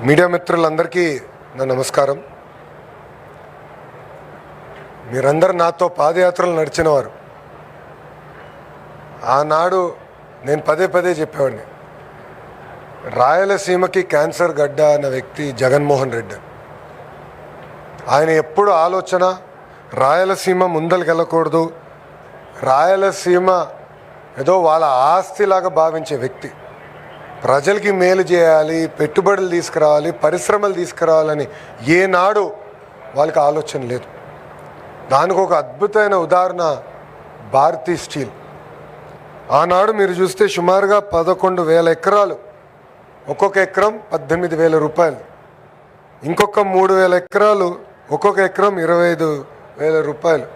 Media మిత్రులందరికీ నా నమస్కారం. మీరందరూ నాతో పాదయాత్రలు నడిచినవారు. ఆనాడు నేను పదే పదే చెప్పేవాడిని, రాయలసీమకి క్యాన్సర్ గడ్డ అన్న వ్యక్తి జగన్మోహన్ రెడ్డి. ఆయన ఎప్పుడు ఆలోచన రాయలసీమ ముందలకెళ్ళకూడదు, రాయలసీమ ఏదో వాళ్ళ ఆస్తిలాగా భావించే వ్యక్తి. ప్రజలకి మేలు చేయాలి, పెట్టుబడులు తీసుకురావాలి, పరిశ్రమలు తీసుకురావాలని ఏనాడు వాళ్ళకి ఆలోచన లేదు. దానికి ఒక అద్భుతమైన ఉదాహరణ భారతీ స్టీల్. ఆనాడు మీరు చూస్తే సుమారుగా 11,000 ఎకరాలు, ఒక్కొక్క ఎకరం 18,000 రూపాయలు, ఇంకొక 3,000 ఎకరాలు, ఒక్కొక్క ఎకరం 25,000 రూపాయలు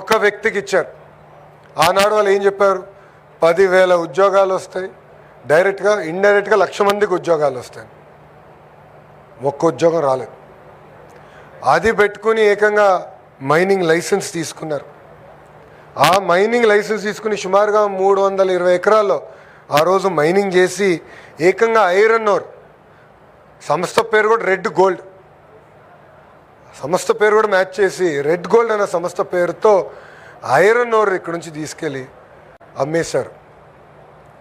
ఒక్క వ్యక్తికి ఇచ్చారు. ఆనాడు వాళ్ళు ఏం చెప్పారు, 10,000 ఉద్యోగాలు వస్తాయి, డైరెక్ట్గా ఇండైరెక్ట్గా 1,00,000 మందికి ఉద్యోగాలు వస్తాయి. ఒక్క ఉద్యోగం రాలేదు. అది పెట్టుకుని ఏకంగా మైనింగ్ లైసెన్స్ తీసుకున్నారు. ఆ మైనింగ్ లైసెన్స్ తీసుకుని సుమారుగా 320 ఎకరాల్లో ఆ రోజు మైనింగ్ చేసి ఏకంగా ఐరన్ ఓర్, సంస్థ పేరు కూడా రెడ్ గోల్డ్, సంస్థ పేరు కూడా మ్యాచ్ చేసి రెడ్ గోల్డ్ అనే సంస్థ పేరుతో ఐరన్ ఓర్ ఇక్కడ నుంచి తీసుకెళ్ళి అమ్మేశారు.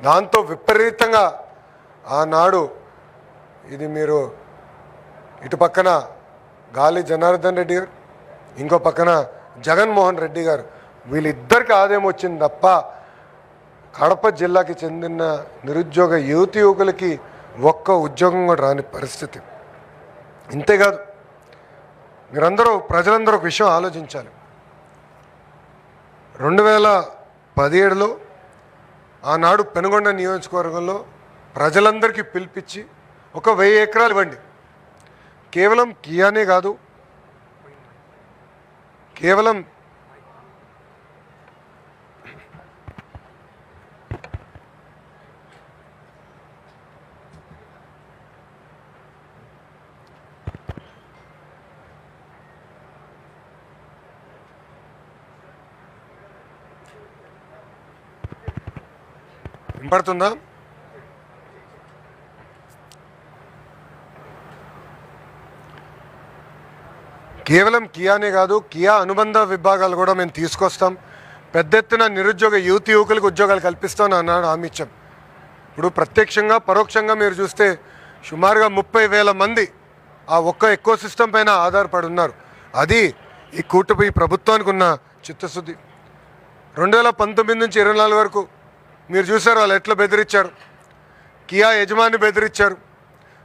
దాంతో విపరీతంగా ఆనాడు ఇది మీరు ఇటు పక్కన గాలి జనార్దన్ రెడ్డి గారు, ఇంకో పక్కన జగన్మోహన్ రెడ్డి గారు, వీళ్ళిద్దరికి ఆదాయం వచ్చింది తప్ప కడప జిల్లాకి చెందిన నిరుద్యోగ యువకులకి ఒక్క ఉద్యోగం కూడా రాని పరిస్థితి. ఇంతేకాదు, మీరందరూ ప్రజలందరూ ఒక విషయం ఆలోచించాలి. 2017లో ఆనాడు పెనుగొండ నియోజకవర్గంలో ప్రజలందరికీ పిలిపించి ఒక 1000 ఎకరాలు ఇవ్వండి, కేవలం కియానే కాదు, కేవలం వినపడుతుందా? కేవలం కియానే కాదు, కియా అనుబంధ విభాగాలు కూడా మేము తీసుకొస్తాం, పెద్ద ఎత్తున నిరుద్యోగ యువకులకు ఉద్యోగాలు కల్పిస్తామని అన్నాడు, హామీ ఇచ్చాం. ఇప్పుడు ప్రత్యక్షంగా పరోక్షంగా మీరు చూస్తే సుమారుగా 30,000 మంది ఆ ఒక్క ఎకో సిస్టమ్ పైన ఆధారపడి ఉన్నారు. అది ఈ కూటమి ప్రభుత్వానికి ఉన్న చిత్తశుద్ధి. 2019 నుంచి 24 వరకు మీరు చూసారు వాళ్ళు ఎట్లా బెదిరించారు. కియా యజమాని బెదిరించారు.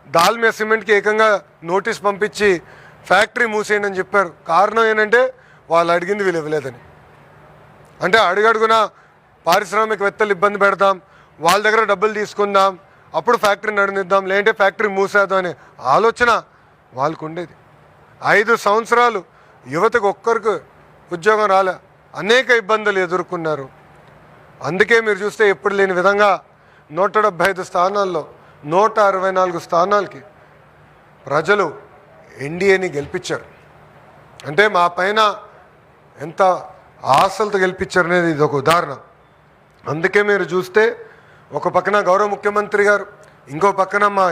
దాల్మియా సిమెంట్కి ఏకంగా నోటీస్ పంపించి ఫ్యాక్టరీ మూసేయండి అని చెప్పారు. కారణం ఏంటంటే వాళ్ళు అడిగింది వీళ్ళు ఇవ్వలేదని. అంటే అడుగడుగున పారిశ్రామికవేత్తలు ఇబ్బంది పెడదాం, వాళ్ళ దగ్గర డబ్బులు తీసుకుందాం, అప్పుడు ఫ్యాక్టరీ నడినిద్దాం, లేదంటే ఫ్యాక్టరీ మూసేద్దాం అనే ఆలోచన వాళ్ళకు ఉండేది. 5 సంవత్సరాలు యువతకు ఒక్కరికి ఉద్యోగం రాలే, అనేక ఇబ్బందులు ఎదుర్కొన్నారు. అందుకే మీరు చూస్తే ఎప్పుడు లేని విధంగా 175 స్థానాల్లో 164 స్థానాలకి ప్రజలు ఎన్డీఏని గెలిపించారు. అంటే మా పైన ఎంత ఆశలతో గెలిపించారనేది ఇది ఒక ఉదాహరణ. అందుకే మీరు చూస్తే ఒక పక్కన గౌరవ ముఖ్యమంత్రి గారు, ఇంకో పక్కన మా